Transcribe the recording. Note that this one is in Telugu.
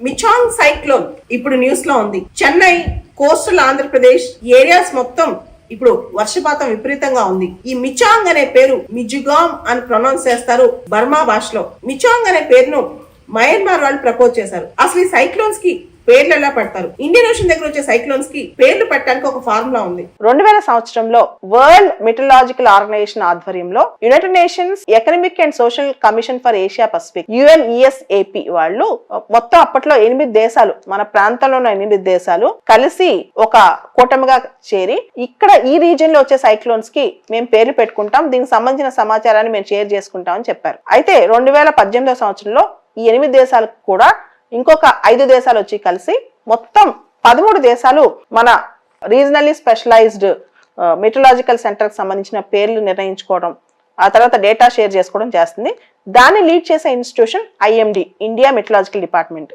మిచాంగ్ సైక్లోన్ ఇప్పుడు న్యూస్ లో ఉంది. చెన్నై, కోస్టల్ ఆంధ్రప్రదేశ్ ఏరియాస్ మొత్తం ఇప్పుడు వర్షపాతం విపరీతంగా ఉంది. ఈ మిచాంగ్ అనే పేరు మిజుగామ్ అని ప్రొనౌన్స్ చేస్తారు బర్మా భాషలో. మిచాంగ్ అనే పేరును మయన్మార్ వాళ్ళు ప్రపోజ్ చేశారు. అసలు ఈ సైక్లోన్స్ కి పేర్లు ఎలా పడతారు? ఇండియన్ ఓషన్ దగ్గర వచ్చే సైక్లోన్స్ కి పేర్లు పెట్టడానికి ఒక ఫార్ములా ఉంది. 2000 సంవత్సరంలో వరల్డ్ మెటలాజికల్ ఆర్గనైజేషన్ ఆధ్వర్యంలో United nations economic and social commission for Asia Pacific UNESAP వాళ్ళు మొత్తం అప్పట్లో 8 దేశాలు, మన ప్రాంతంలో ఉన్న 8 దేశాలు కలిసి ఒక కూటమిగా చేరి ఇక్కడ ఈ రీజియన్ లో వచ్చే సైక్లోన్స్ కి మేము పేర్లు పెట్టుకుంటాం, దీనికి సంబంధించిన సమాచారాన్ని మేము షేర్ చేసుకుంటాం అని చెప్పారు. అయితే 2018 సంవత్సరంలో ఈ 8 దేశాలకు కూడా ఇంకొక 5 దేశాలు వచ్చి కలిసి మొత్తం 13 దేశాలు మన రీజనల్లీ స్పెషలైజ్డ్ మెటలాజికల్ సెంటర్ కి సంబంధించిన పేర్లు నిర్ణయించుకోవడం, ఆ తర్వాత డేటా షేర్ చేసుకోవడం చేస్తుంది. దాన్ని లీడ్ చేసే ఇన్స్టిట్యూషన్ IMD, ఇండియా మెటలాజికల్ డిపార్ట్మెంట్.